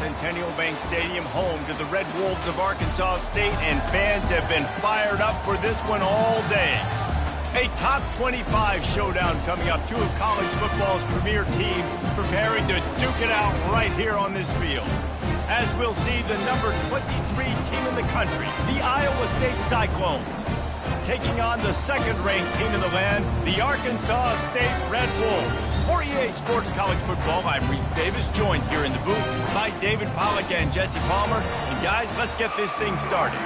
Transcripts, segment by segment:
Centennial Bank Stadium, home to the Red Wolves of Arkansas State, and fans have been fired up for this one all day. A top 25 showdown coming up. Two of college football's premier teams preparing to duke it out right here on this field. As we'll see, the number 23 team in the country, the Iowa State Cyclones, taking on the second-ranked team in the land, the Arkansas State Red Wolves. For EA Sports College Football, I'm Reese Davis, joined here in the booth by David Pollack and Jesse Palmer. And guys, let's get this thing started.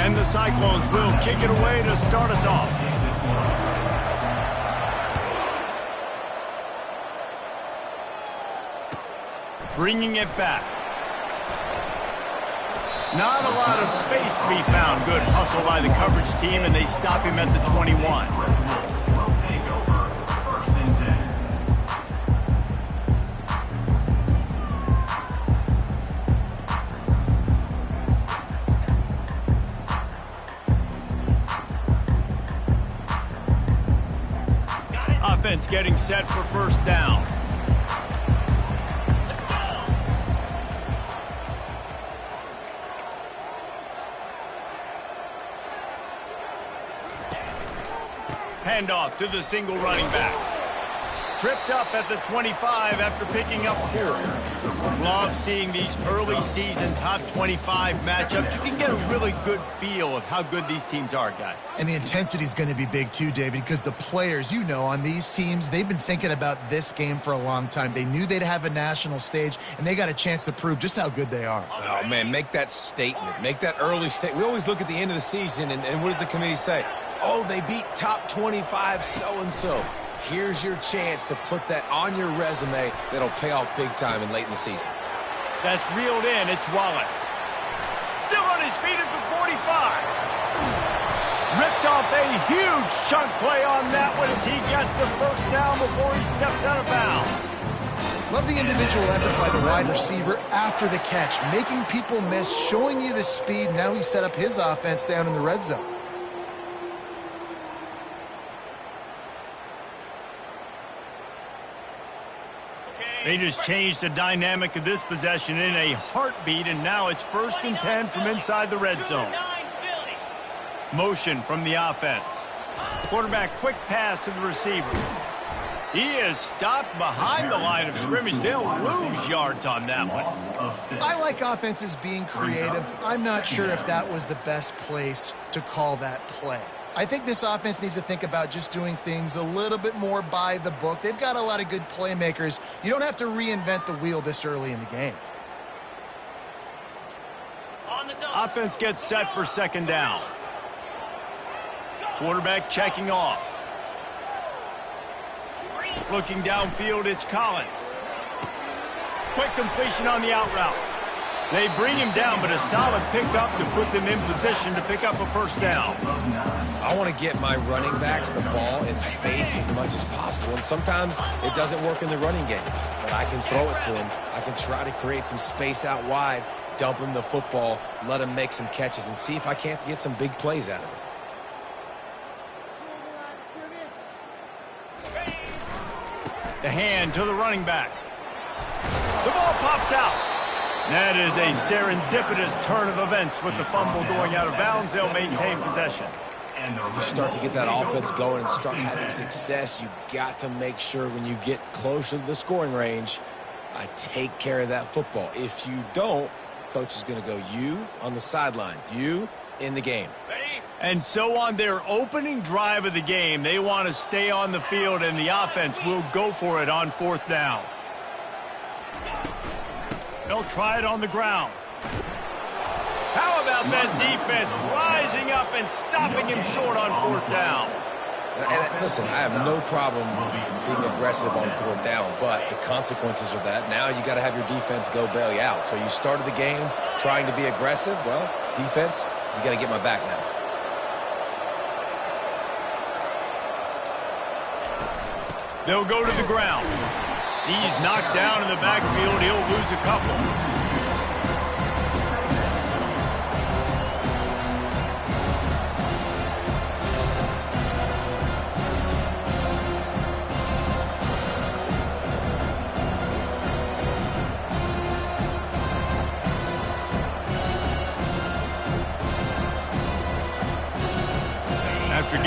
And the Cyclones will kick it away to start us off. Bringing it back. Not a lot of space to be found. Good hustle by the coverage team, and they stop him at the 21. Offense getting set for first down. Handoff to the single running back. Tripped up at the 25 after picking up 4. Love seeing these early season top 25 matchups. You can get a really good feel of how good these teams are, guys. And the intensity is going to be big too, David, because the players, you know, on these teams, they've been thinking about this game for a long time. They knew they'd have a national stage, and they got a chance to prove just how good they are. Oh, man, make that statement. Make that early statement. We always look at the end of the season, and what does the committee say? Oh, they beat top 25 so-and-so. Here's your chance to put that on your resume that'll pay off big time and late in the season. That's reeled in. It's Wallace. Still on his feet at the 45. Ripped off a huge chunk play on that one as he gets the first down before he steps out of bounds. Love the individual effort by the wide receiver after the catch, making people miss, showing you the speed. Now he set up his offense down in the red zone. They just changed the dynamic of this possession in a heartbeat, and now it's 1st and 10 from inside the red zone. Motion from the offense. Quarterback quick pass to the receiver. He is stopped behind the line of scrimmage. They'll lose yards on that one. I like offenses being creative. I'm not sure if that was the best place to call that play. I think this offense needs to think about just doing things a little bit more by the book. They've got a lot of good playmakers. You don't have to reinvent the wheel this early in the game. Offense gets set for second down. Quarterback checking off. Looking downfield, it's Collins. Quick completion on the out route. They bring him down, but a solid pickup to put them in position to pick up a first down. I want to get my running backs the ball in space as much as possible, and sometimes it doesn't work in the running game, but I can throw it to him. I can try to create some space out wide, dump him the football, let him make some catches, and see if I can't get some big plays out of it. The hand to the running back. The ball pops out. That is a serendipitous turn of events with the fumble going out of bounds. They'll maintain possession. When you start to get that offense going and start having success, you got to make sure when you get closer to the scoring range, I take care of that football. If you don't, coach is going to go, you on the sideline, you in the game. And so on their opening drive of the game, they want to stay on the field, and the offense will go for it on 4th down. They'll try it on the ground. How about that defense rising up and stopping him short on 4th down? And listen, I have no problem being aggressive on 4th down, but the consequences of that, now you got to have your defense go bail you out. So you started the game trying to be aggressive. Well, defense, you got to get my back now. They'll go to the ground. He's knocked down in the backfield. He'll lose a couple.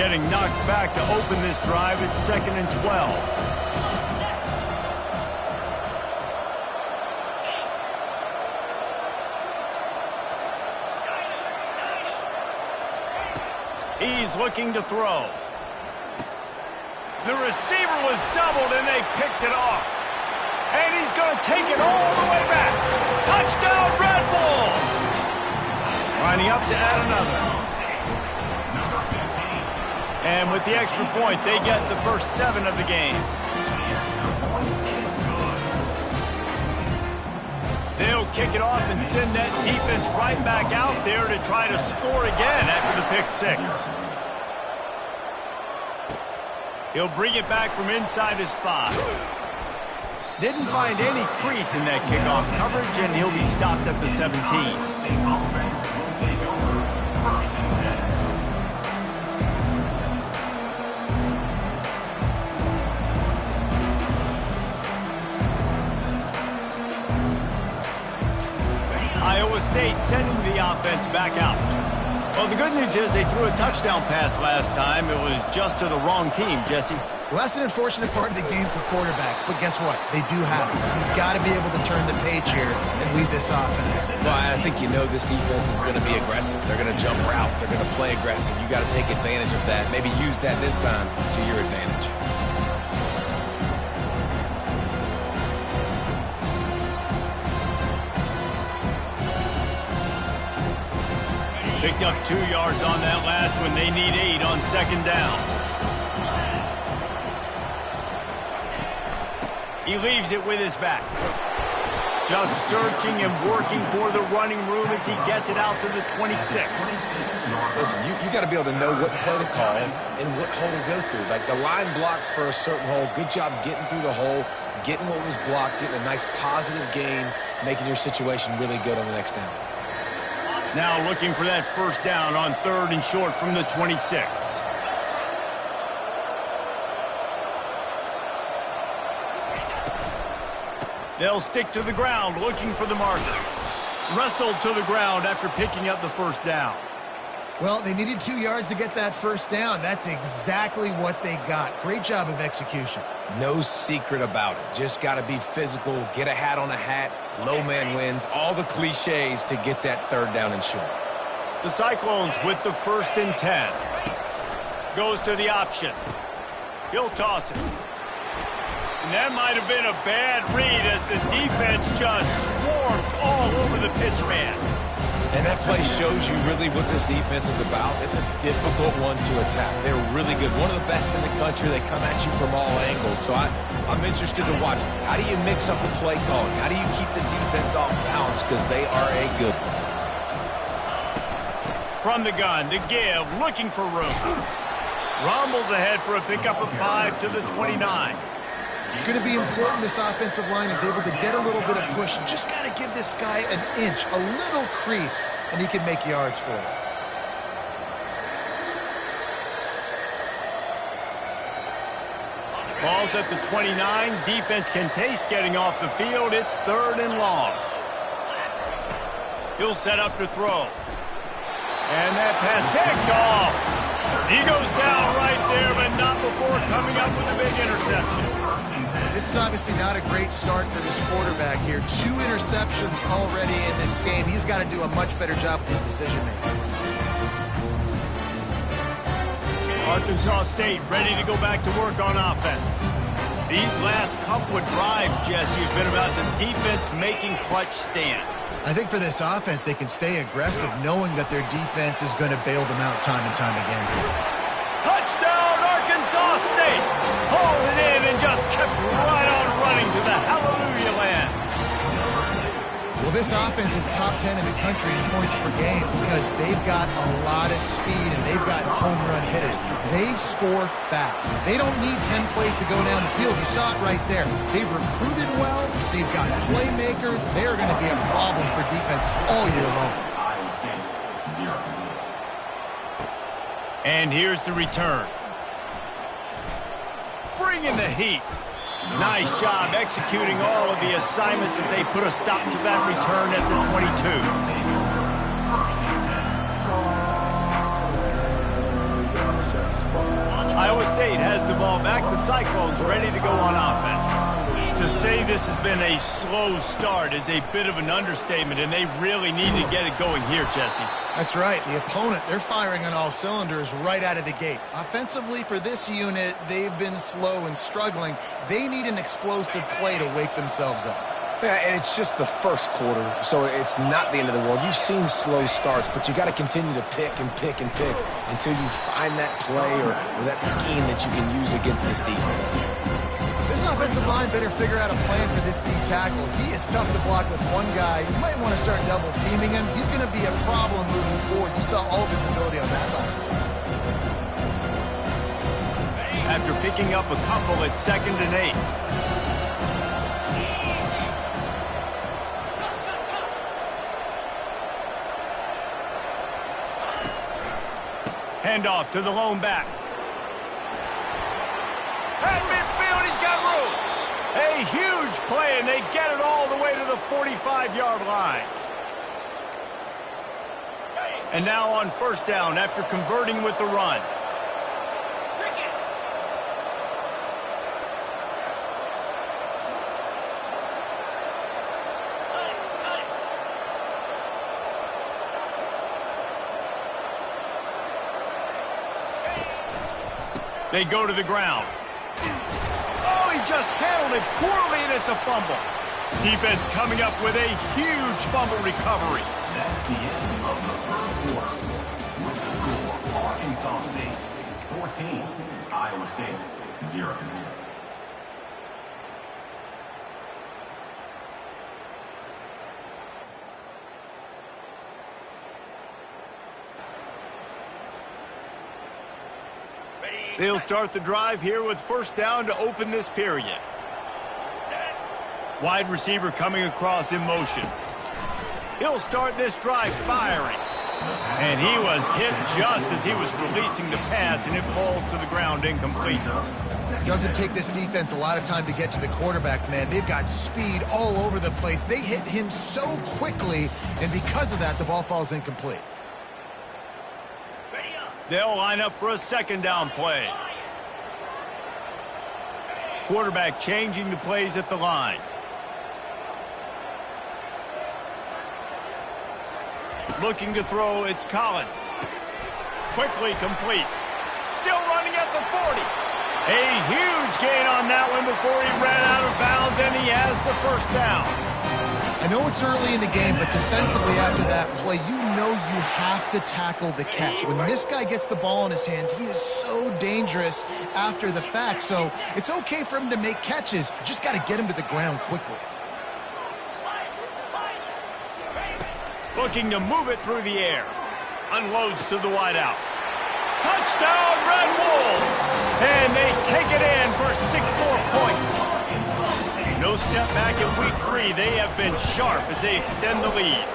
getting knocked back to open this drive at 2nd and 12. He's looking to throw. The receiver was doubled, and they picked it off. And he's going to take it all the way back. Touchdown, Red Bulls! Lining up to add another. And with the extra point, they get the first 7 of the game. They'll kick it off and send that defense right back out there to try to score again after the pick 6. He'll bring it back from inside his 5. Didn't find any crease in that kickoff coverage, and he'll be stopped at the 17. Iowa State sending the offense back out. Well, the good news is they threw a touchdown pass last time. It was just to the wrong team, Jesse. Well, that's an unfortunate part of the game for quarterbacks, but guess what? They do happen, so you've got to be able to turn the page here and lead this offense. Well, I think you know this defense is going to be aggressive. They're going to jump routes. They're going to play aggressive. You got to take advantage of that. Maybe use that this time to your advantage. Picked up 2 yards on that last one. They need 8 on 2nd down. He leaves it with his back. Just searching and working for the running room as he gets it out to the 26. Listen, you got to be able to know what play to call and what hole to go through. Like the line blocks for a certain hole. Good job getting through the hole, getting what was blocked, getting a nice positive gain, making your situation really good on the next down. Now looking for that first down on 3rd and short from the 26. They'll stick to the ground looking for the marker. Wrestled to the ground after picking up the first down. Well, they needed 2 yards to get that first down. That's exactly what they got. Great job of execution. No secret about it. Just got to be physical, get a hat on a hat, low man wins, all the cliches to get that 3rd down and short. The Cyclones with the 1st and 10. Goes to the option. He'll toss it. And that might have been a bad read as the defense just swarms all over the pitch man. And that play shows you really what this defense is about. It's a difficult one to attack. They're really good. One of the best in the country. They come at you from all angles. So I'm interested to watch. How do you mix up the play calling? How do you keep the defense off balance? Because they are a good one. From the gun, to give, looking for room. Rumbles ahead for a pickup of 5 to the 29. It's going to be important this offensive line is able to get a little bit of push. You just got to give this guy an inch, a little crease, and he can make yards for it. Ball's at the 29. Defense can taste getting off the field. It's 3rd and long. He'll set up to throw. And that pass picked off. He goes down right there, but not before coming up with a big interception. This is obviously not a great start for this quarterback here. 2 interceptions already in this game. He's got to do a much better job with his decision-making. Arkansas State ready to go back to work on offense. These last couple of drives, Jesse, have been about the defense making clutch stand. I think for this offense, they can stay aggressive knowing that their defense is going to bail them out time and time again. Touchdown, Arkansas State! Hauled it in and just kept right on running to the hallelujah land. Well, this offense is top 10 in the country in points per game because they've got a lot of speed and they've got home run hitters. They score fast. They don't need 10 plays to go down the field. You saw it right there. They've recruited well. They've got playmakers. They're going to be a problem for defenses all year long. And here's the return. Bring in the heat. Nice job executing all of the assignments as they put a stop to that return at the 22. Iowa State has the ball back. The Cyclones ready to go on offense. To say this has been a slow start is a bit of an understatement, and they really need to get it going here, Jesse. That's right. The opponent, they're firing on all cylinders right out of the gate. Offensively, for this unit, they've been slow and struggling. They need an explosive play to wake themselves up. Yeah, and it's just the first quarter, so it's not the end of the world. You've seen slow starts, but you got to continue to pick and pick and pick until you find that play or that scheme that you can use against this defense. This offensive line better figure out a plan for this D tackle. He is tough to block with one guy. You might want to start double teaming him. He's going to be a problem moving forward. You saw all of his ability on that last play. After picking up a couple at 2nd and 8. Handoff to the lone back. At midfield, he's got room. A huge play, and they get it all the way to the 45-yard line. And now on first down after converting with the run. They go to the ground. Oh, he just handled it poorly, and it's a fumble. Defense coming up with a huge fumble recovery. That's the end of the third quarter. With the score, Arkansas State 14, Iowa State 0. They'll start the drive here with first down to open this period. Wide receiver coming across in motion. He'll start this drive firing. And he was hit just as he was releasing the pass, and it falls to the ground incomplete. Doesn't take this defense a lot of time to get to the quarterback, man. They've got speed all over the place. They hit him so quickly, and because of that, the ball falls incomplete. They'll line up for a second down play. Quarterback changing the plays at the line. Looking to throw, it's Collins. Quickly complete. Still running at the 40. A huge gain on that one before he ran out of bounds, and he has the first down. I know it's early in the game, but defensively after that play, you know you have to tackle the catch. When this guy gets the ball in his hands, he is so dangerous after the fact. So it's okay for him to make catches. You just got to get him to the ground quickly. Looking to move it through the air. Unloads to the wideout. Touchdown, Red Wolves! And they take it in for 6 more points. No step back in week 3. They have been sharp as they extend the lead.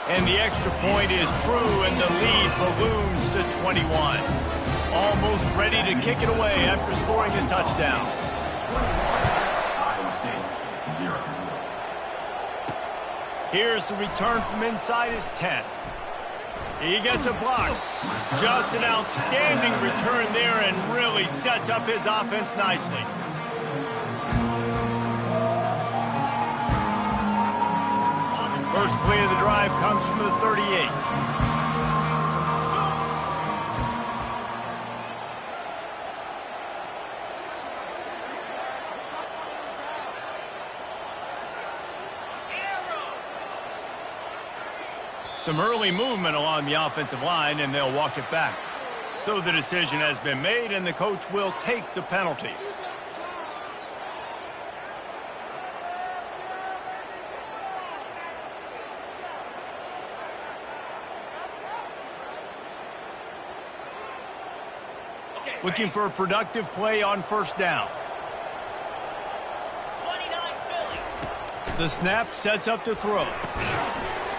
And the extra point is true, and the lead balloons to 21. Almost ready to kick it away after scoring a touchdown. Iowa State 0. Here's the return from inside his 10. He gets a block. Just an outstanding return there and really sets up his offense nicely. First play of the drive comes from the 38. Some early movement along the offensive line, and they'll walk it back. So the decision has been made, and the coach will take the penalty. Looking for a productive play on first down. The snap sets up to throw.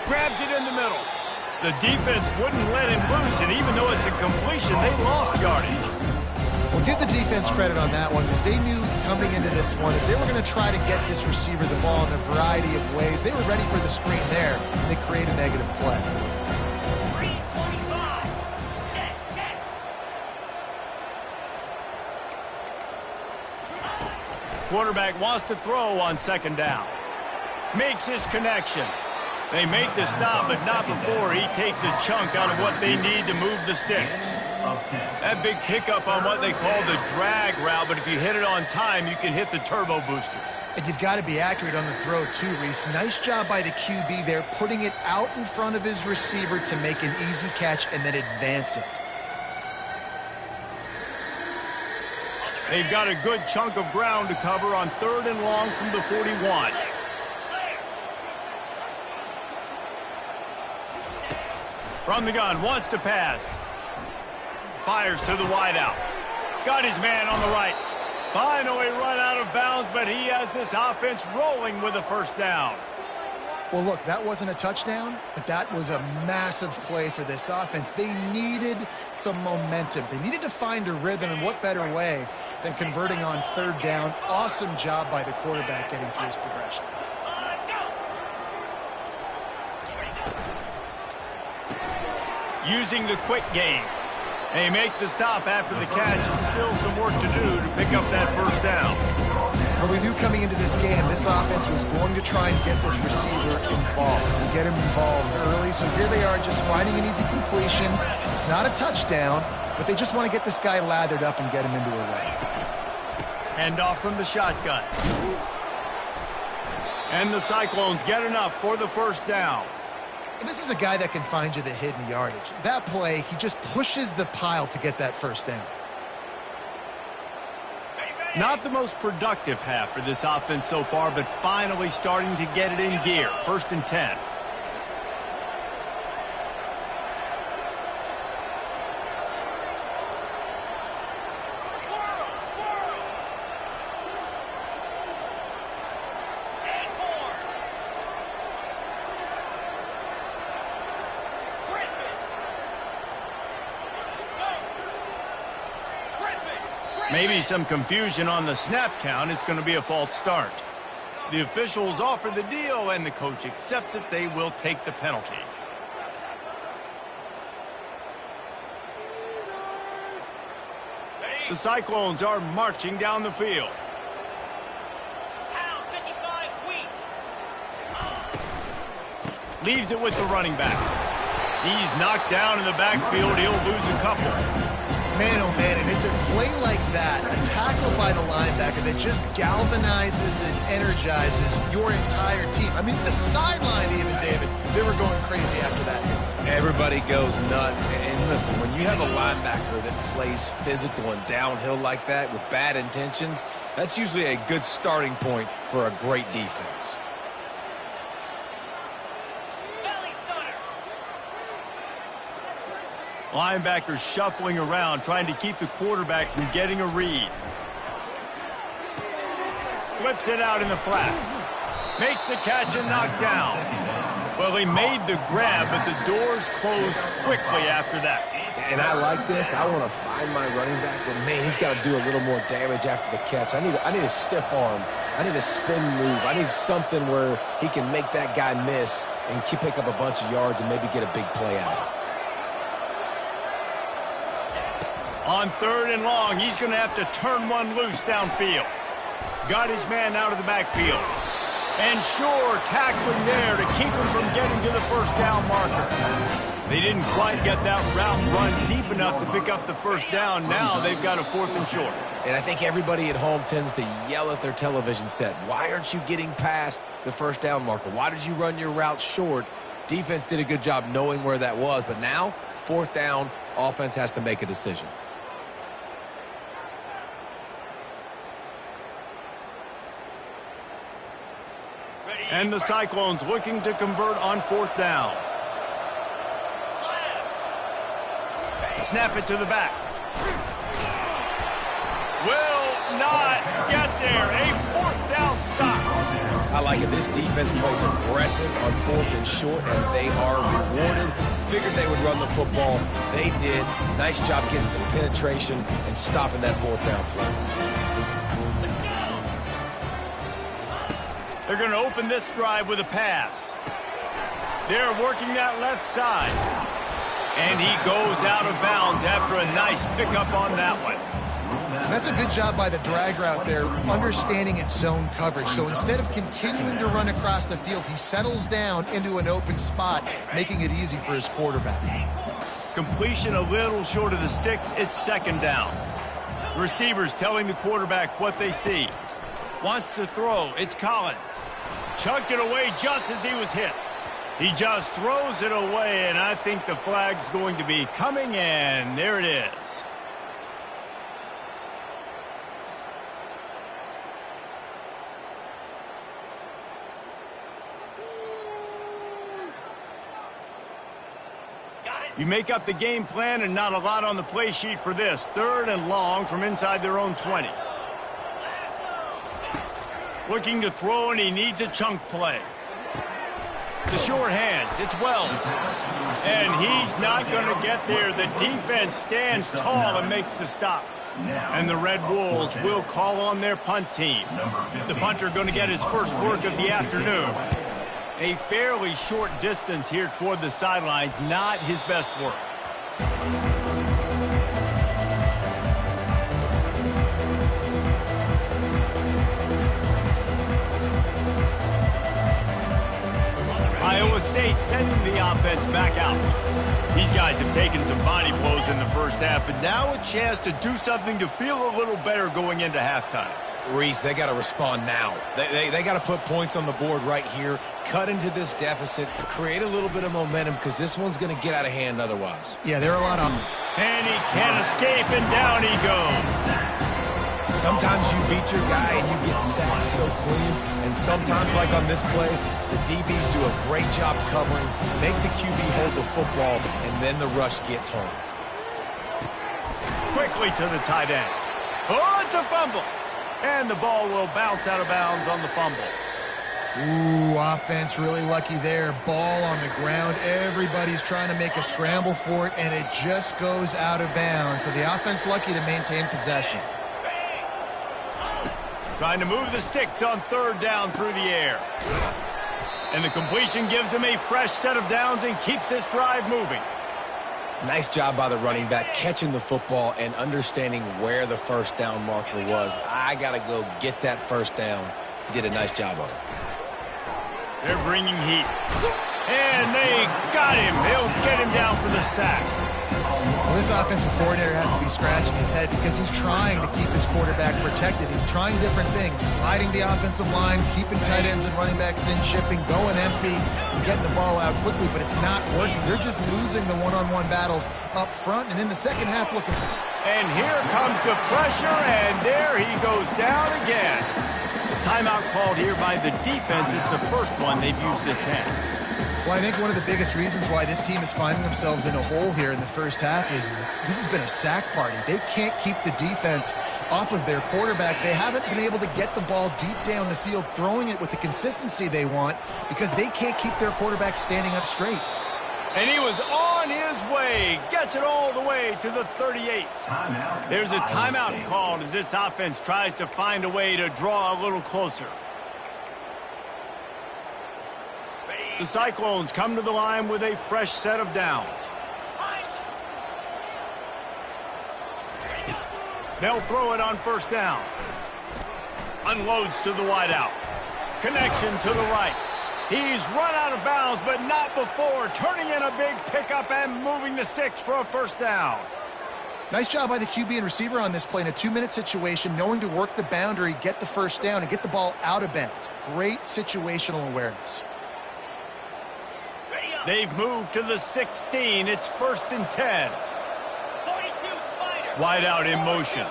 Grabs it in the middle. The defense wouldn't let him loose, and even though it's a completion, they lost yardage. Well, give the defense credit on that one, because they knew coming into this one, if they were going to try to get this receiver the ball in a variety of ways, they were ready for the screen there, and they create a negative play. Quarterback wants to throw on second down. Makes his connection. They make the stop, but not before he takes a chunk out of what they need to move the sticks. That big pickup on what they call the drag route, but if you hit it on time, you can hit the turbo boosters. And you've got to be accurate on the throw too, Reese. Nice job by the QB there, putting it out in front of his receiver to make an easy catch and then advance it. They've got a good chunk of ground to cover on 3rd and long from the 41. From the gun, wants to pass. Fires to the wideout. Got his man on the right. Finally run out of bounds, but he has this offense rolling with a first down. Well, look, that wasn't a touchdown, but that was a massive play for this offense. They needed some momentum. They needed to find a rhythm, and what better way than converting on 3rd down. Awesome job by the quarterback getting through his progression. Using the quick game. They make the stop after the catch, and still some work to do to pick up that first down. Well, we knew coming into this game, this offense was going to try and get this receiver involved and get him involved early. So here they are just finding an easy completion. It's not a touchdown, but they just want to get this guy lathered up and get him into a lane. Handoff from the shotgun. And the Cyclones get enough for the first down. And this is a guy that can find you the hidden yardage. That play, he just pushes the pile to get that first down. Not the most productive half for this offense so far, but finally starting to get it in gear. 1st and 10. Maybe some confusion on the snap count. It's going to be a false start. The officials offer the deal, and the coach accepts it. They will take the penalty. The Cyclones are marching down the field. Leaves it with the running back. He's knocked down in the backfield. He'll lose a couple. Man, oh man, and it's a play like that, a tackle by the linebacker that just galvanizes and energizes your entire team. I mean, the sideline even, David, they were going crazy after that hit. Everybody goes nuts. And listen, when you have a linebacker that plays physical and downhill like that with bad intentions, that's usually a good starting point for a great defense. Linebackers shuffling around, trying to keep the quarterback from getting a read. Flips it out in the flat. Makes the catch and knocked down. Well, he made the grab, but the doors closed quickly after that. And I like this. I want to find my running back, but man, he's got to do a little more damage after the catch. I need a stiff arm. I need a spin move. I need something where he can make that guy miss and pick up a bunch of yards and maybe get a big play out of it. On 3rd and long, he's going to have to turn one loose downfield. Got his man out of the backfield. And sure, tackling there to keep him from getting to the first down marker. They didn't quite get that route run deep enough to pick up the first down. Now they've got a 4th and short. And I think everybody at home tends to yell at their television set. Why aren't you getting past the first down marker? Why did you run your route short? Defense did a good job knowing where that was. But now, 4th down, offense has to make a decision. And the Cyclones looking to convert on 4th down. Snap it to the back. Will not get there. A 4th down stop. I like it. This defense plays aggressive on 4th and short, and they are rewarded. Figured they would run the football. They did. Nice job getting some penetration and stopping that 4th down play. They're going to open this drive with a pass. They're working that left side. And he goes out of bounds after a nice pickup on that one. That's a good job by the drag route there, understanding its zone coverage. So instead of continuing to run across the field, he settles down into an open spot, making it easy for his quarterback. Completion a little short of the sticks. It's second down. Receivers telling the quarterback what they see. Wants to throw. It's Collins. Chucked it away just as he was hit. He just throws it away, and I think the flag's going to be coming, and there it is. You make up the game plan and not a lot on the play sheet for this. 3rd and long from inside their own 20. Looking to throw, and he needs a chunk play. The short hands, it's Wells. And he's not going to get there. The defense stands tall and makes the stop. And the Red Wolves will call on their punt team. The punter going to get his first work of the afternoon. A fairly short distance here toward the sidelines, not his best work. Iowa State sending the offense back out. These guys have taken some body blows in the first half, but now a chance to do something to feel a little better going into halftime. Reese, they got to respond now. They got to put points on the board right here, cut into this deficit, create a little bit of momentum, because this one's going to get out of hand otherwise. Yeah, there are a lot of... And he can't escape, and down he goes. Sometimes you beat your guy and you get sacked so clean, and sometimes, like on this play, the DBs do a great job covering, make the QB hold the football, and then the rush gets home. Quickly to the tight end. Oh, it's a fumble. And the ball will bounce out of bounds on the fumble. Ooh, offense really lucky there. Ball on the ground. Everybody's trying to make a scramble for it, and it just goes out of bounds. So the offense lucky to maintain possession. Trying to move the sticks on 3rd down through the air. And the completion gives him a fresh set of downs and keeps this drive moving. Nice job by the running back catching the football and understanding where the first down marker was. I got to go get that first down. He did a nice job of it. They're bringing heat. And they got him. They'll get him down for the sack. Well, this offensive coordinator has to be scratching his head because he's trying to keep his quarterback protected. He's trying different things, sliding the offensive line, keeping tight ends and running backs in, shipping, going empty, and getting the ball out quickly, but it's not working. They're just losing the one-on-one battles up front, and in the second half looking... And here comes the pressure, and there he goes down again. The timeout called here by the defense is the first one they've used this half. Well, I think one of the biggest reasons why this team is finding themselves in a hole here in the first half is this has been a sack party. They can't keep the defense off of their quarterback. They haven't been able to get the ball deep down the field, throwing it with the consistency they want because they can't keep their quarterback standing up straight. And he was on his way. Gets it all the way to the 38. There's a timeout called as this offense tries to find a way to draw a little closer. The Cyclones come to the line with a fresh set of downs. They'll throw it on 1st down. Unloads to the wideout. Connection to the right. He's run out of bounds, but not before. Turning in a big pickup and moving the sticks for a 1st down. Nice job by the QB and receiver on this play in a 2-minute situation, knowing to work the boundary, get the 1st down, and get the ball out of bounds. Great situational awareness. They've moved to the 16. It's 1st and 10. Wide out in motion.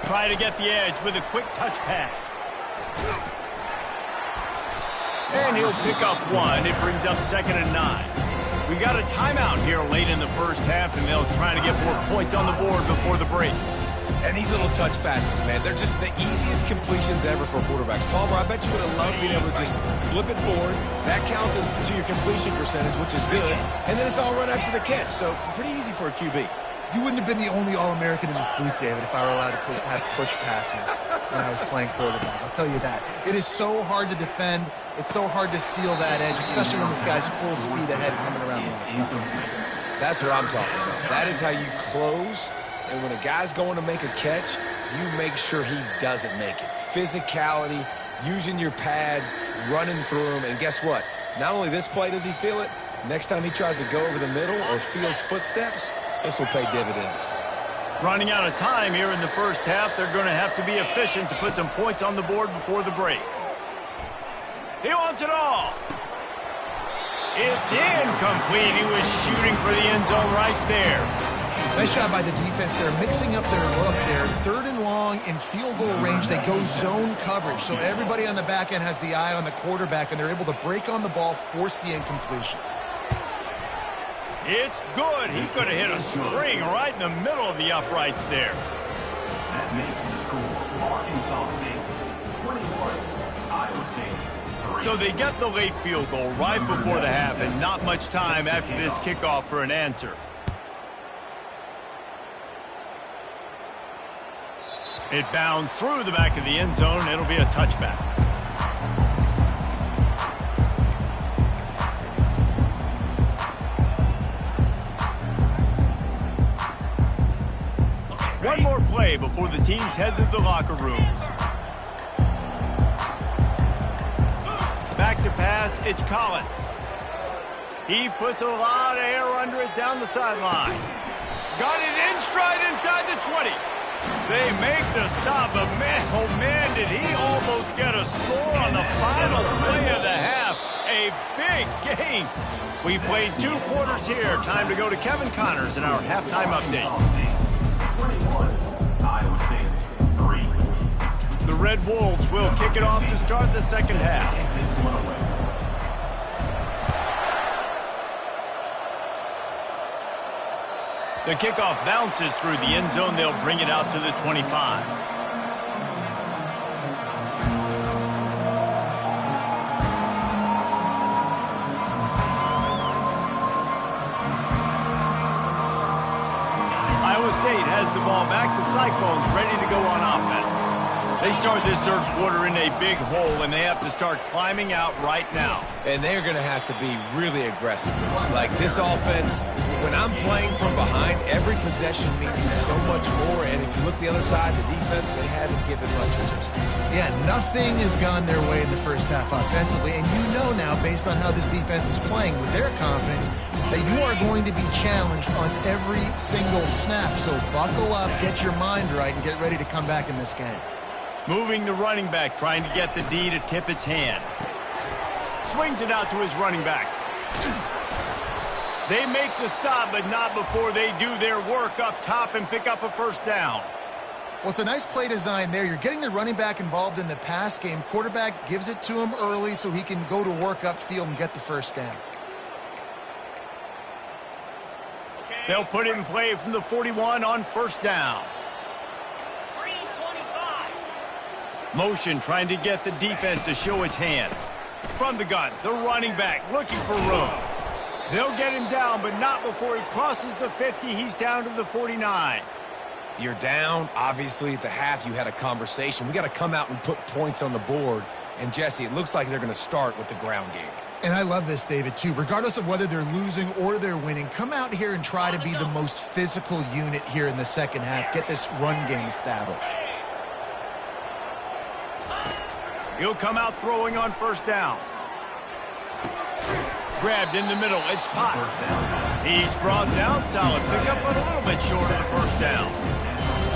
Try to get the edge with a quick touch pass. And he'll pick up 1. It brings up 2nd and 9. We got a timeout here late in the first half, and they'll try to get more points on the board before the break. And these little touch passes, man, they're just the easiest completions ever for quarterbacks. Palmer, I bet you would have loved being able to just flip it forward. That counts as to your completion percentage, which is good. And then it's all right after the catch, so pretty easy for a QB. You wouldn't have been the only All-American in this booth, David, if I were allowed to have push passes when I was playing quarterback. I'll tell you that. It is so hard to defend. It's so hard to seal that edge, especially when this guy's full speed ahead coming around the outside. That's what I'm talking about. That is how you close. And when a guy's going to make a catch, you make sure he doesn't make it. Physicality, using your pads, running through them, and guess what? Not only this play does he feel it, next time he tries to go over the middle or feels footsteps, this will pay dividends. Running out of time here in the first half, they're going to have to be efficient to put some points on the board before the break. He wants it all. It's incomplete. He was shooting for the end zone right there. Nice job by the defense. They're mixing up their look. They're 3rd and long in field goal range. They go zone coverage. So everybody on the back end has the eye on the quarterback, and they're able to break on the ball, force the incompletion. It's good. He could have hit a string right in the middle of the uprights there. That makes the score Arkansas State 21, Iowa State 3. So they get the late field goal right before the half, and not much time after this kickoff for an answer. It bounds through the back of the end zone. It'll be a touchback. One more play before the teams head to the locker rooms. Back to pass, it's Collins. He puts a lot of air under it down the sideline. Got it in stride inside the 20. They make the stop, but man, oh man, did he almost get a score on the final play of the half. A big gain. We played 2 quarters here. Time to go to Kevin Connors in our halftime update. 21, Iowa State 3. The Red Wolves will kick it off to start the second half. Take this one away. The kickoff bounces through the end zone. They'll bring it out to the 25. Iowa State has the ball back. The Cyclones ready to go on offense. They start this third quarter in a big hole, and they have to start climbing out right now. And they're going to have to be really aggressive. It's like this offense, when I'm playing from behind, every possession means so much more. And if you look the other side, the defense, they haven't given much resistance. Yeah, nothing has gone their way in the first half offensively. And you know now, based on how this defense is playing with their confidence, that you are going to be challenged on every single snap. So buckle up, get your mind right, and get ready to come back in this game. Moving the running back, trying to get the D to tip its hand. Swings it out to his running back. They make the stop, but not before they do their work up top and pick up a first down. Well, it's a nice play design there. You're getting the running back involved in the pass game. Quarterback gives it to him early so he can go to work upfield and get the first down. They'll put it in play from the 41 on first down. Motion trying to get the defense to show its hand. From the gun, the running back looking for room. They'll get him down, but not before he crosses the 50. He's down to the 49. You're down. Obviously, at the half, you had a conversation. We got to come out and put points on the board. And, Jesse, it looks like they're going to start with the ground game. And I love this, David, too. Regardless of whether they're losing or they're winning, come out here and try to be the most physical unit here in the second half. Get this run game established. He'll come out throwing on first down. Grabbed in the middle. It's Potts. He's brought down. Solid pickup, but a little bit short of the first down.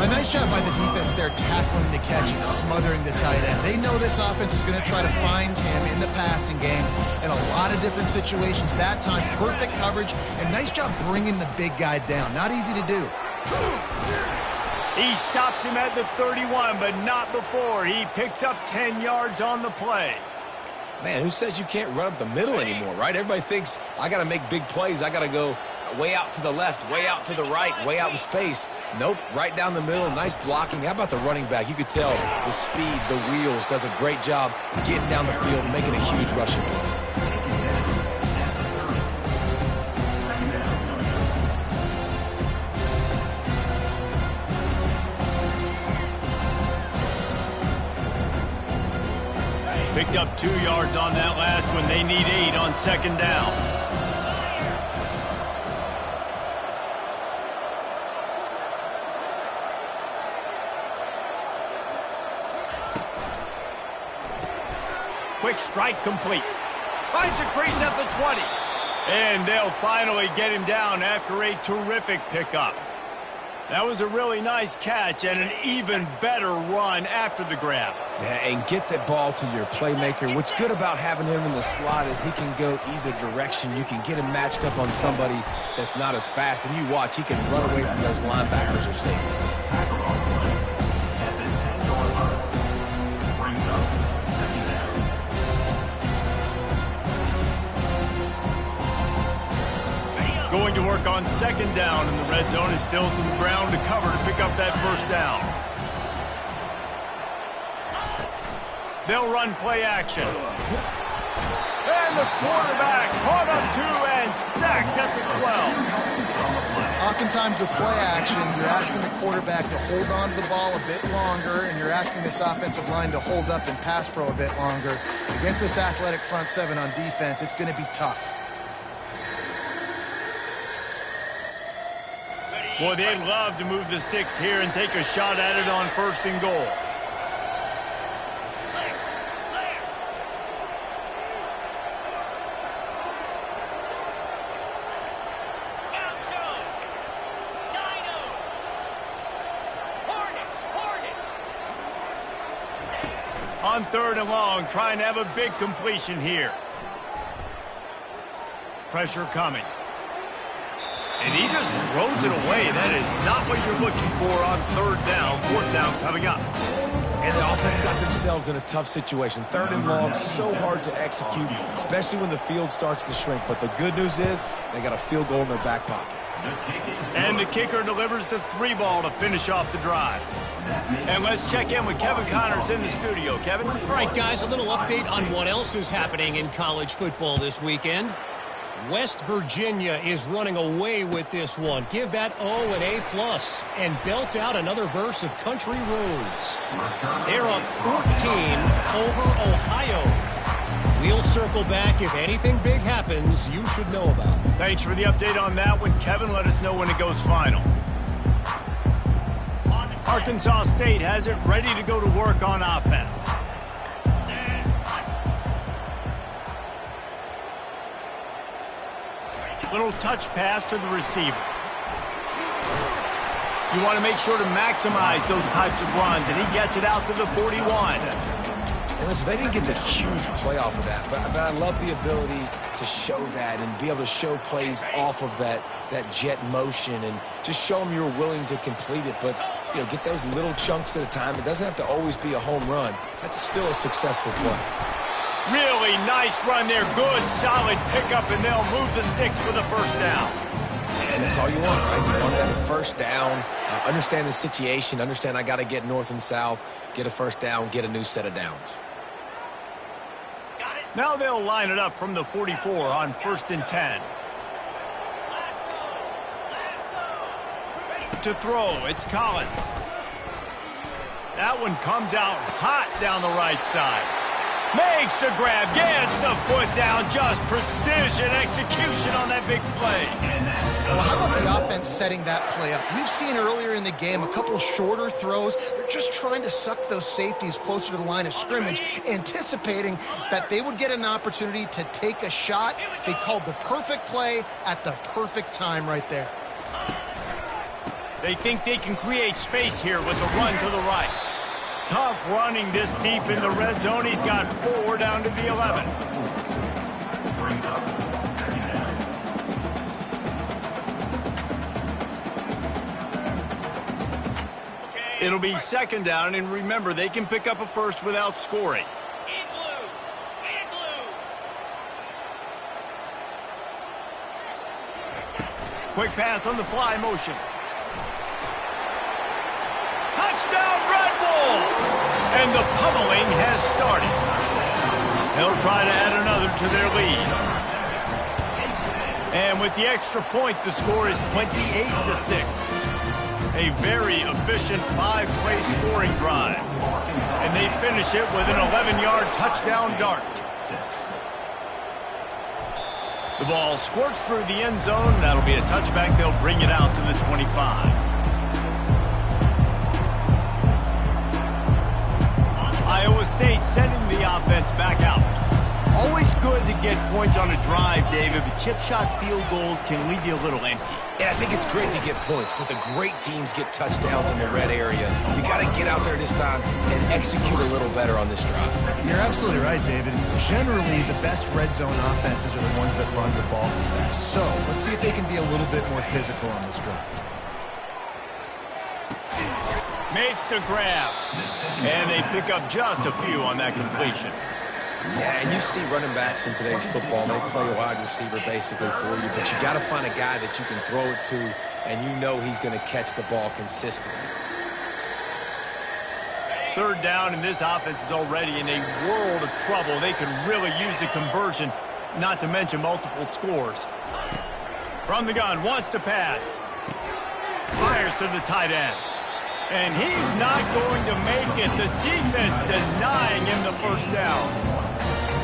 A nice job by the defense there, tackling the catch and smothering the tight end. They know this offense is going to try to find him in the passing game in a lot of different situations. That time, perfect coverage, and nice job bringing the big guy down. Not easy to do. He stops him at the 31, but not before. He picks up 10 yards on the play. Man, who says you can't run up the middle anymore, right? Everybody thinks, I got to make big plays. I got to go way out to the left, way out to the right, way out in space. Nope, right down the middle, nice blocking. How about the running back? You could tell the speed, the wheels, does a great job getting down the field and making a huge rushing play. Picked up 2 yards on that last one. They need 8 on second down. Quick strike complete. Finds a crease at the 20. And they'll finally get him down after a terrific pickup. That was a really nice catch and an even better run after the grab. Yeah, and get that ball to your playmaker. What's good about having him in the slot is he can go either direction. You can get him matched up on somebody that's not as fast, and you watch, he can run away from those linebackers or safeties. At the 10-yard line, brings up second down. Going to work on second down in the red zone is still some ground to cover to pick up that first down. They'll run play action. And the quarterback caught up to and sacked at the 12. Oftentimes with play action, you're asking the quarterback to hold on to the ball a bit longer, and you're asking this offensive line to hold up and pass pro a bit longer. Against this athletic front seven on defense, it's going to be tough. Boy, they'd love to move the sticks here and take a shot at it on first and goal. On third and long, trying to have a big completion here. Pressure coming. And he just throws it away. That is not what you're looking for on third down. Fourth down coming up. And the offense got themselves in a tough situation. Third and long, so hard to execute, especially when the field starts to shrink. But the good news is they got a field goal in their back pocket. And the kicker delivers the 3-ball to finish off the drive. And let's check in with Kevin Connors in the studio. Kevin? All right, guys, a little update on what else is happening in college football this weekend. West Virginia is running away with this one. Give that O an A+ and belt out another verse of Country Roads. They're up 14 over Ohio. We'll circle back. If anything big happens, you should know about it. Thanks for the update on that one, Kevin. Let us know when it goes final. Arkansas State has it ready to go to work on offense. Little touch pass to the receiver. You want to make sure to maximize those types of runs, and he gets it out to the 41. And listen, they didn't get the huge play off of that, but I love the ability to show that and be able to show plays off of that jet motion and just show them you're willing to complete it. But, you know, get those little chunks at a time. It doesn't have to always be a home run. That's still a successful play. Really nice run there. Good, solid pickup, and they'll move the sticks for the first down. And that's all you want, right? You want that first down, understand the situation, understand I got to get north and south, get a first down, get a new set of downs. Now they'll line it up from the 44 on 1st and 10. To throw, it's Collins. That one comes out hot down the right side. Makes the grab, gets the foot down, just precision execution on that big play. Well, how about the offense setting that play up? We've seen earlier in the game a couple shorter throws. They're just trying to suck those safeties closer to the line of scrimmage, anticipating that they would get an opportunity to take a shot. They called the perfect play at the perfect time right there. They think they can create space here with the run to the right. Tough running this deep in the red zone. He's got 4 down to the 11. Brings up second down. It'll be second down, and remember, they can pick up a first without scoring. Quick pass on the fly motion. Touchdown, Red Wolves! And the pummeling has started. They'll try to add another to their lead. And with the extra point, the score is 28-6. A very efficient 5-play scoring drive. And they finish it with an 11-yard touchdown dart. The ball squirts through the end zone. That'll be a touchback. They'll bring it out to the 25. Iowa State sending the offense back out. good to get points on a drive, David, but chip shot field goals can leave you a little empty. And I think it's great to get points, but the great teams get touchdowns in the red area. You got to get out there this time and execute a little better on this drive. You're absolutely right, David. Generally, the best red zone offenses are the ones that run the ball the best. So let's see if they can be a little bit more physical on this drive. Makes the grab. And they pick up just a few on that completion. Yeah, and you see running backs in today's football, they play a wide receiver basically for you, but you got to find a guy that you can throw it to, and you know he's going to catch the ball consistently. Third down, and this offense is already in a world of trouble. They could really use a conversion, not to mention multiple scores. From the gun, wants to pass. Fires to the tight end. And he's not going to make it. The defense denying him the first down.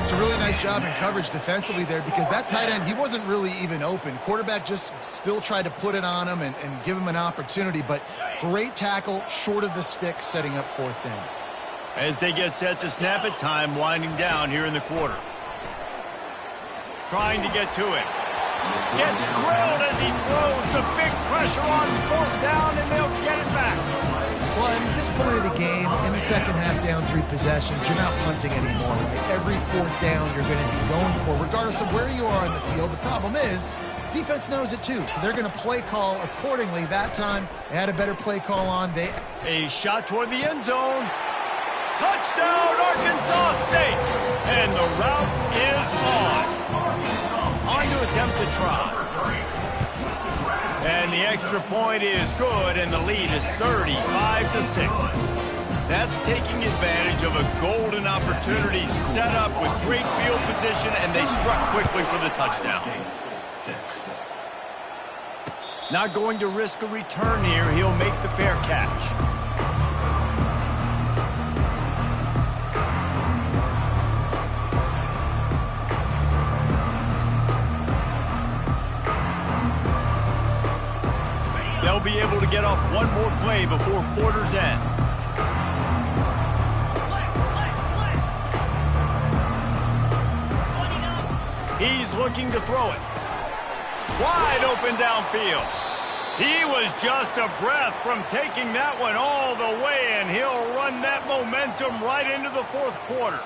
It's a really nice job in coverage defensively there because that tight end, he wasn't really even open. Quarterback just still tried to put it on him and give him an opportunity, but great tackle short of the stick, setting up fourth down. As they get set to snap it, time winding down here in the quarter. Trying to get to it. Gets drilled as he throws. The big pressure on fourth down, and they'll get it back. Well, at this point of the game, in the second half, down 3 possessions, you're not punting anymore. Right? Every fourth down you're going to be going for, regardless of where you are on the field. The problem is, defense knows it too, so they're going to play call accordingly. That time, they had a better play call on. A shot toward the end zone. Touchdown, Arkansas State! And the route is on. On to attempt to try. And the extra point is good, and the lead is 35-6. That's taking advantage of a golden opportunity set up with great field position, and they struck quickly for the touchdown. Not going to risk a return here. He'll make the fair catch. They'll be able to get off one more play before quarter's end. He's looking to throw it. Wide open downfield. He was just a breath from taking that one all the way, and he'll run that momentum right into the fourth quarter.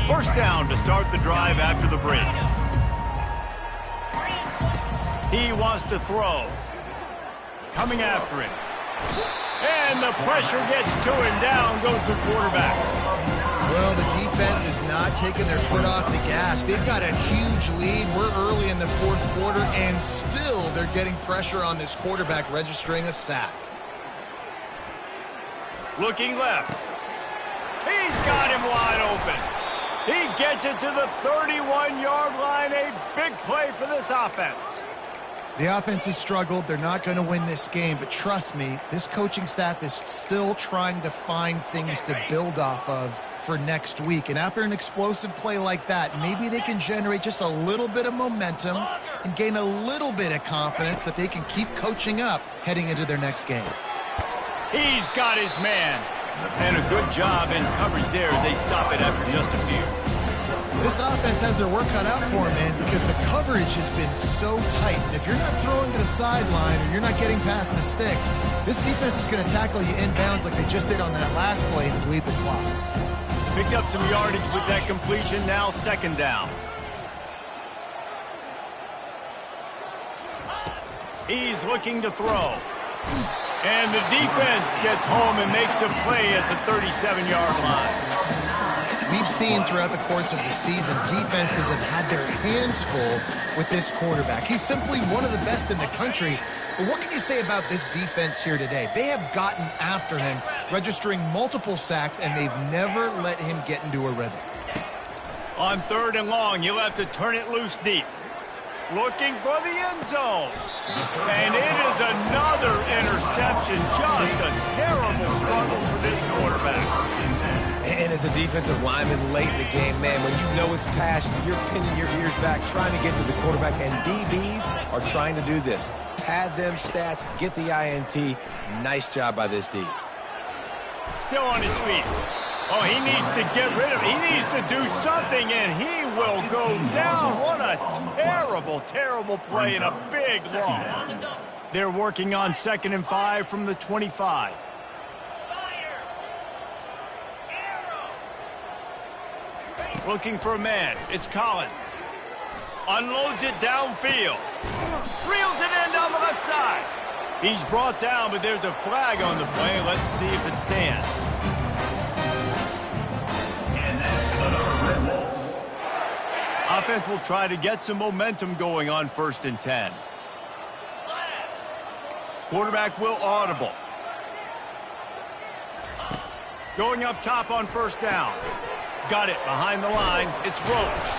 First down to start the drive after the break. He wants to throw. Coming after it. And the pressure gets to him. Down goes the quarterback. Well, the defense is not taking their foot off the gas. They've got a huge lead. We're early in the fourth quarter, and still they're getting pressure on this quarterback, registering a sack. Looking left. He's got him wide open. He gets it to the 31-yard line. A big play for this offense. The offense has struggled. They're not going to win this game, but trust me, this coaching staff is still trying to find things to build off of for next week. And after an explosive play like that, maybe they can generate just a little bit of momentum and gain a little bit of confidence that they can keep coaching up heading into their next game. He's got his man. And a good job in coverage there as they stop it after just a few. This offense has their work cut out for them, man, because the coverage has been so tight. And if you're not throwing to the sideline or you're not getting past the sticks, this defense is going to tackle you inbounds like they just did on that last play to bleed the clock. Picked up some yardage with that completion. Now second down. He's looking to throw. And the defense gets home and makes a play at the 37-yard line. We've seen throughout the course of the season, defenses have had their hands full with this quarterback. He's simply one of the best in the country. But what can you say about this defense here today? They have gotten after him, registering multiple sacks, and they've never let him get into a rhythm. On third and long, you'll have to turn it loose deep. looking for the end zone. And it is another interception. Just a terrible struggle for this quarterback. And as a defensive lineman late in the game, man, when you know it's passion, you're pinning your ears back, trying to get to the quarterback, and DBs are trying to do this. Pad them stats, get the INT. Nice job by this D. Still on his feet. Oh, he needs to get rid of it. He needs to do something, and he will go down. What a terrible, terrible play and a big loss. They're working on 2nd and 5 from the 25. Looking for a man. It's Collins. Unloads it downfield. Reels it in down the left side. He's brought down, but there's a flag on the play. Let's see if it stands. And that's another Red Wolves. Offense will try to get some momentum going on 1st and 10. Quarterback will audible. Going up top on 1st down. Got it behind the line. It's Roach.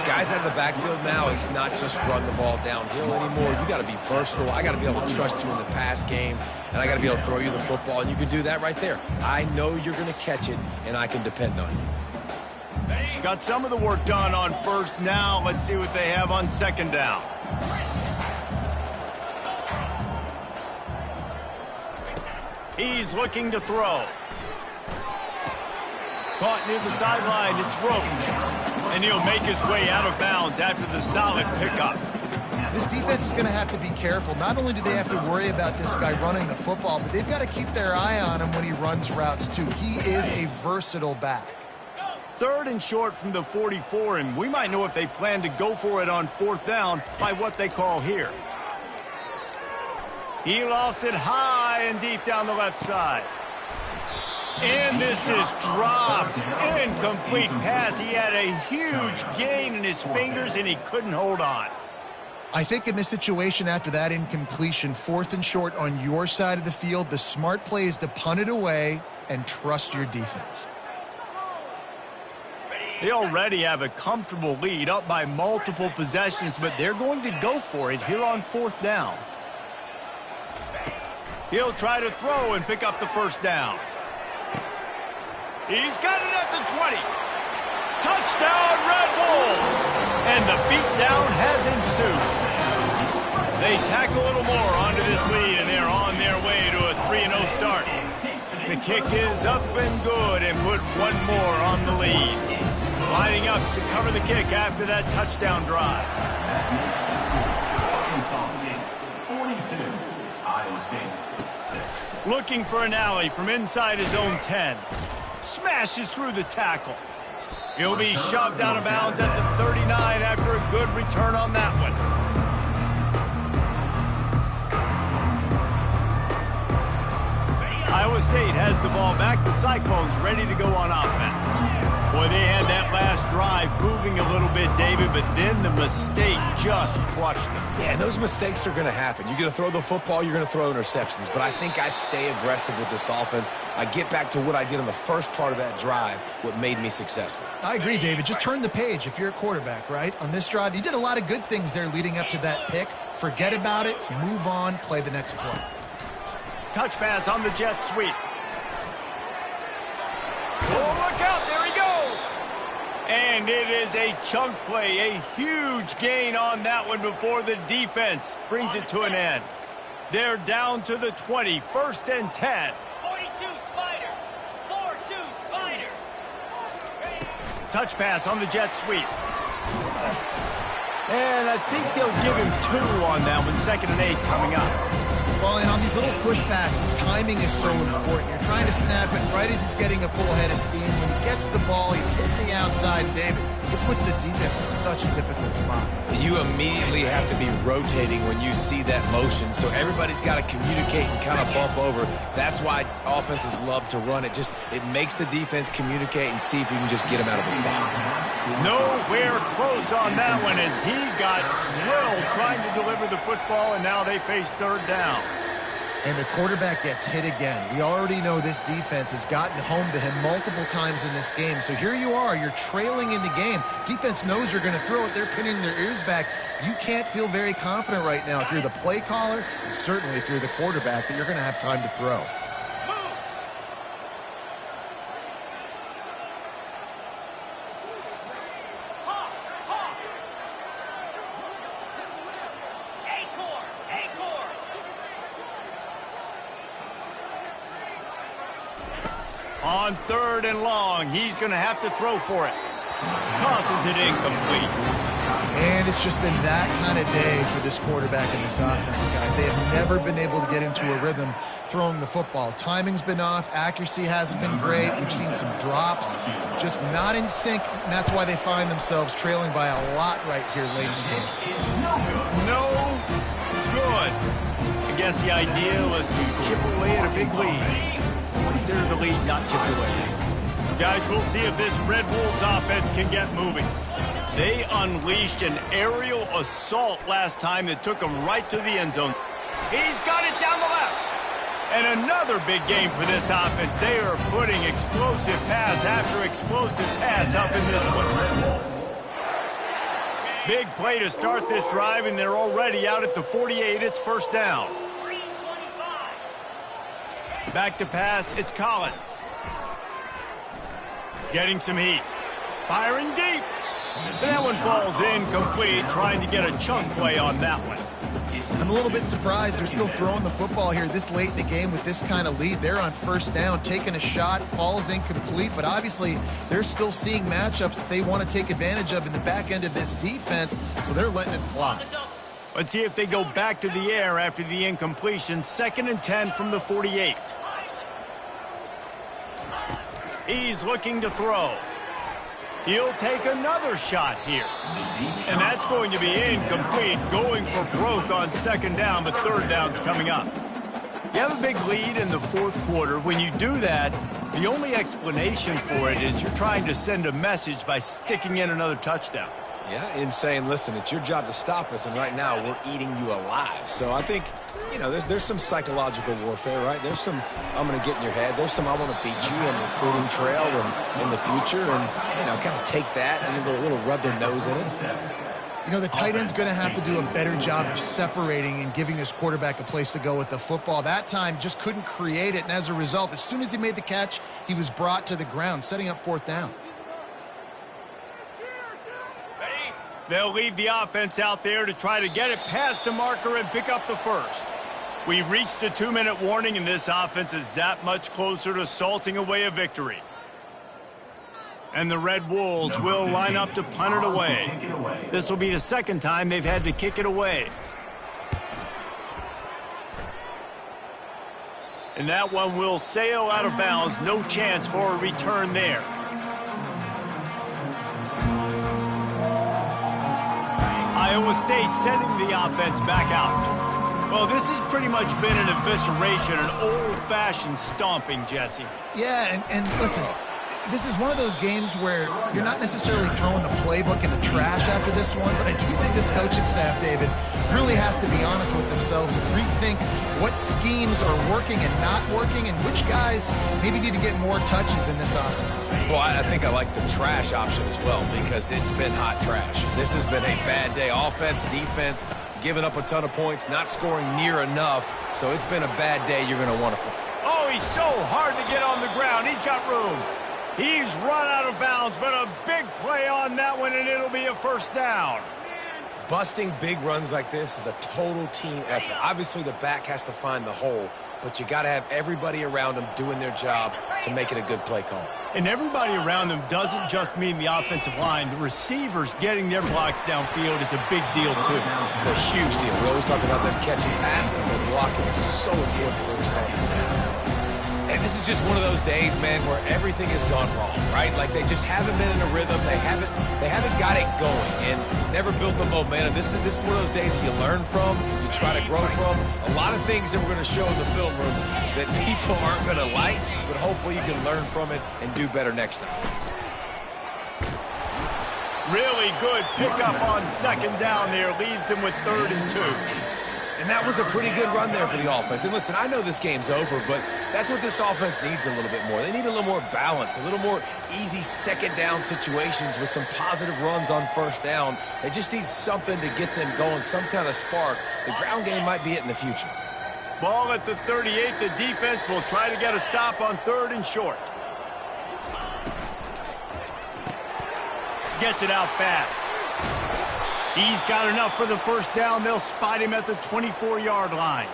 Guys out of the backfield now, it's not just run the ball downhill anymore. You got to be versatile. I got to be able to trust you in the pass game, and I got to be able to throw you the football, and you can do that right there. I know you're going to catch it, and I can depend on you. Got some of the work done on 1st. Now let's see what they have on 2nd down. He's looking to throw. Caught near the sideline, it's Roach. And he'll make his way out of bounds after the solid pickup. This defense is going to have to be careful. Not only do they have to worry about this guy running the football, but they've got to keep their eye on him when he runs routes, too. He is a versatile back. 3rd and short from the 44, and we might know if they plan to go for it on 4th down by what they call here. He lofts it high and deep down the left side. And this is dropped. Incomplete pass. He had a huge gain in his fingers, and he couldn't hold on. I think in this situation after that incompletion, 4th and short on your side of the field, the smart play is to punt it away and trust your defense. They already have a comfortable lead, up by multiple possessions, but they're going to go for it here on 4th down. He'll try to throw and pick up the 1st down. He's got it at the 20. Touchdown, Red Wolves! And the beatdown has ensued. They tack a little more onto this lead, and they're on their way to a 3-0 start. The kick is up and good, and put one more on the lead. Lining up to cover the kick after that touchdown drive. Arkansas State 42, Iowa State 6. Looking for an alley from inside his own 10. Smashes through the tackle. He'll be shoved out of bounds at the 39 after a good return on that one. Iowa State has the ball back. The Cyclones ready to go on offense. Boy, they had that last drive moving a little bit, David, but then the mistake just crushed them. Yeah, and those mistakes are going to happen. You're going to throw the football, you're going to throw interceptions. But I think I stay aggressive with this offense. I get back to what I did on the first part of that drive, what made me successful. I agree, David. Just turn the page if you're a quarterback, right? On this drive, you did a lot of good things there leading up to that pick. Forget about it, move on, play the next play. Touch pass on the jet sweep. Oh, look out, there he goes. And it is a chunk play, a huge gain on that one before the defense brings it to an end. They're down to the 20, 1st and 10. 42 Spiders, 4-2 Spiders. Touch pass on the jet sweep. And I think they'll give him 2 on that one, 2nd and 8 coming up. Well, and on these little push passes, timing is so important. You're trying to snap it right as he's getting a full head of steam. When he gets the ball, he's hitting the outside, David. It puts the defense in such a difficult spot. You immediately have to be rotating when you see that motion, so everybody's got to communicate and kind of bump over. That's why offenses love to run it. It makes the defense communicate and see if you can just get him out of a spot. Nowhere close on that one as he got drilled trying to deliver the football, and now they face 3rd down. And the quarterback gets hit again. We already know this defense has gotten home to him multiple times in this game. So here you are, you're trailing in the game. Defense knows you're going to throw it. They're pinning their ears back. You can't feel very confident right now if you're the play caller, and certainly if you're the quarterback, that you're going to have time to throw. On 3rd and long, he's going to have to throw for it. Tosses it incomplete. And it's just been that kind of day for this quarterback and this offense, guys. They have never been able to get into a rhythm throwing the football. Timing's been off. Accuracy hasn't been great. We've seen some drops, just not in sync, and that's why they find themselves trailing by a lot right here late in the game. No good. I guess the idea was to chip away at a big lead. Consider the lead not chipped away. Guys, we'll see if this Red Wolves offense can get moving. They unleashed an aerial assault last time that took them right to the end zone. He's got it down the left. And another big game for this offense. They are putting explosive pass after explosive pass up in this one. Big play to start this drive, and they're already out at the 48. It's first down. Back to pass, it's Collins. Getting some heat. Firing deep. And that one falls incomplete, trying to get a chunk play on that one. I'm a little bit surprised they're still throwing the football here this late in the game with this kind of lead. They're on first down, taking a shot, falls incomplete, but obviously they're still seeing matchups that they want to take advantage of in the back end of this defense, so they're letting it fly. Let's see if they go back to the air after the incompletion. 2nd and 10 from the 48. He's looking to throw. He'll take another shot here. And that's going to be incomplete, going for broke on 2nd down, but 3rd down's coming up. You have a big lead in the 4th quarter. When you do that, the only explanation for it is you're trying to send a message by sticking in another touchdown. Yeah, in saying, listen, it's your job to stop us, and right now we're eating you alive. So I think, you know, there's some psychological warfare, right? There's some, I'm going to get in your head. There's some, I want to beat you on the recruiting trail and in the future, and, you know, kind of take that and a little rub their nose in it. You know, the tight end's going to have to do a better job of separating and giving his quarterback a place to go with the football. That time just couldn't create it, and as a result, as soon as he made the catch, he was brought to the ground, setting up 4th down. They'll leave the offense out there to try to get it past the marker and pick up the first. We've reached the 2-minute warning, and this offense is that much closer to salting away a victory. And the Red Wolves will line up to punt it away. This will be the 2nd time they've had to kick it away. And that one will sail out of bounds. No chance for a return there. Iowa State sending the offense back out. Well, this has pretty much been an evisceration, an old-fashioned stomping, Jesse. Yeah, and listen, this is one of those games where you're not necessarily throwing the playbook in the trash after this one, but I do think this coaching staff, David, really has to be honest with themselves and rethink what schemes are working and not working and which guys maybe need to get more touches in this offense. Well, I think I like the trash option as well because it's been hot trash. This has been a bad day. Offense, defense, giving up a ton of points, not scoring near enough. So it's been a bad day you're going to want to. Oh, he's so hard to get on the ground. He's got room. He's run out of bounds, but a big play on that one, and it'll be a first down. Busting big runs like this is a total team effort. Obviously, the back has to find the hole, but you got to have everybody around them doing their job to make it a good play call. And everybody around them doesn't just mean the offensive line. The receivers getting their blocks downfield is a big deal, too. It's a huge deal. We always talk about them catching passes, but blocking is so important for the responsive pass. And this is just one of those days, man, where everything has gone wrong, right? Like they just haven't been in a rhythm. They haven't got it going and never built the momentum. This is one of those days that you learn from, you try to grow from. A lot of things that we're going to show in the film room that people aren't going to like, but hopefully you can learn from it and do better next time. Really good pickup on 2nd down there. Leaves them with 3rd and 2. And that was a pretty good run there for the offense. And listen, I know this game's over, but that's what this offense needs a little bit more. They need a little more balance, a little more easy second down situations with some positive runs on first down. They just need something to get them going, some kind of spark. The ground game might be it in the future. Ball at the 38. The defense will try to get a stop on 3rd and short. Gets it out fast. He's got enough for the first down. They'll spot him at the 24-yard line.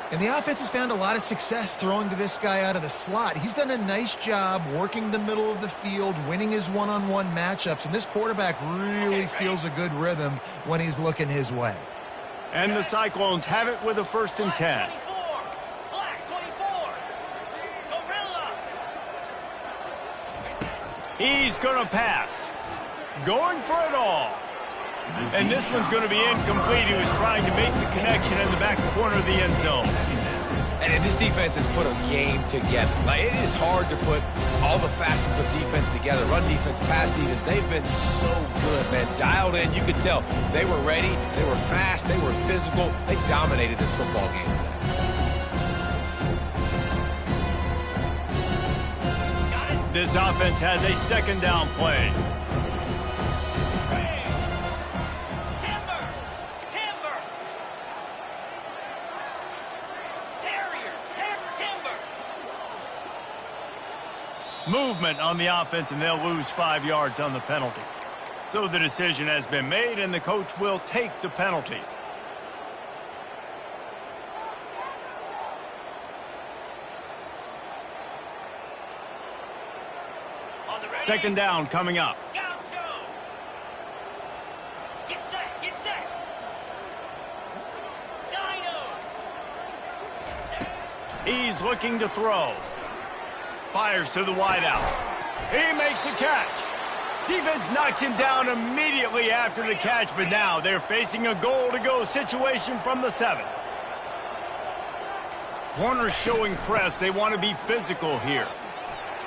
And the offense has found a lot of success throwing to this guy out of the slot. He's done a nice job working the middle of the field, winning his one-on-one matchups, and this quarterback really feels a good rhythm when he's looking his way. And the Cyclones have it with a 1st and 10. Black 24. Gorilla. He's going to pass. Going for it all. And this one's going to be incomplete. He was trying to make the connection in the back corner of the end zone. And this defense has put a game together. Like, it is hard to put all the facets of defense together. Run defense, pass defense. They've been so good, man. Dialed in. You could tell they were ready. They were fast. They were physical. They dominated this football game today. This offense has a 2nd down play. Movement on the offense, and they'll lose 5 yards on the penalty. So the decision has been made, and the coach will take the penalty. Second down coming up. Get set, get set. Dino. He's looking to throw. Fires to the wideout. He makes the catch. Defense knocks him down immediately after the catch, but now they're facing a goal-to-go situation from the 7. Corners showing press. They want to be physical here.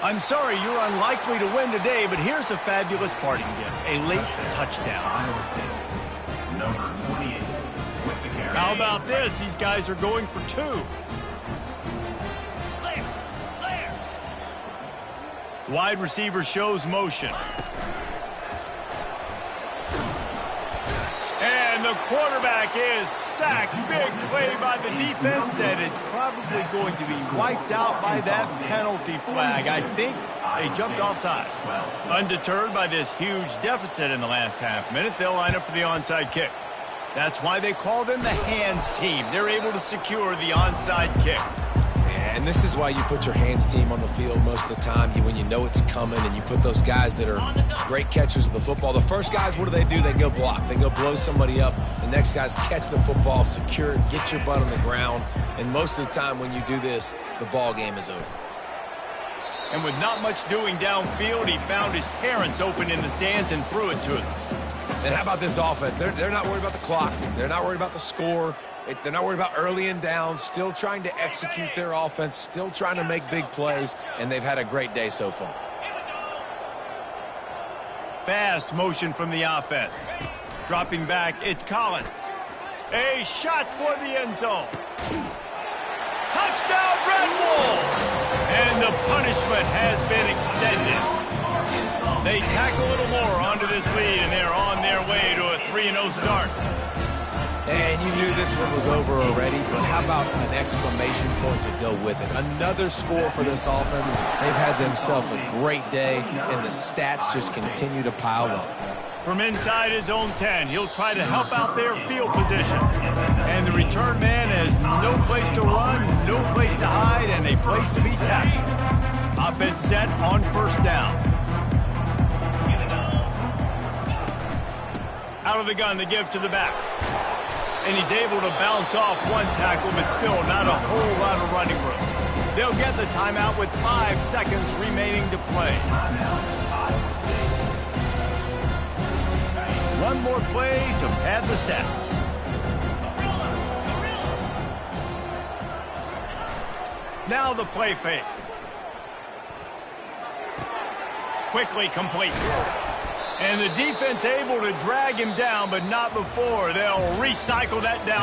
I'm sorry, you're unlikely to win today, but here's a fabulous parting gift. A late touchdown. Iowa State, number 28, with the carry. How about this? These guys are going for 2. Wide receiver shows motion. And the quarterback is sacked. Big play by the defense that is probably going to be wiped out by that penalty flag. I think they jumped offside. Undeterred by this huge deficit in the last half minute, they'll line up for the onside kick. That's why they call them the hands team. They're able to secure the onside kick. And this is why you put your hands team on the field most of the time, when you know it's coming, and you put those guys that are great catchers of the football. The first guys, what do? They go block. They go blow somebody up. The next guys catch the football, secure it, get your butt on the ground. And most of the time when you do this, the ball game is over. And with not much doing downfield, he found his parents open in the stands and threw it to him. And how about this offense? They're not worried about the clock. They're not worried about the score. They're not worried about early and down, still trying to execute their offense, still trying to make big plays, and they've had a great day so far. Fast motion from the offense. Dropping back, it's Collins. A shot for the end zone. Touchdown, Red Wolves! And the punishment has been extended. They tack a little more onto this lead, and they're on their way to a 3-0 start. And you knew this one was over already, but how about an exclamation point to go with it? Another score for this offense. They've had themselves a great day, and the stats just continue to pile up. From inside his own 10, he'll try to help out their field position. And the return man has no place to run, no place to hide, and a place to be tackled. Offense set on first down. Out of the gun to give to the back. And he's able to bounce off one tackle, but still not a whole lot of running room. They'll get the timeout with 5 seconds remaining to play. One more play to pad the stats. Now the play fake. Quickly complete. And the defense able to drag him down, but not before. They'll recycle that down.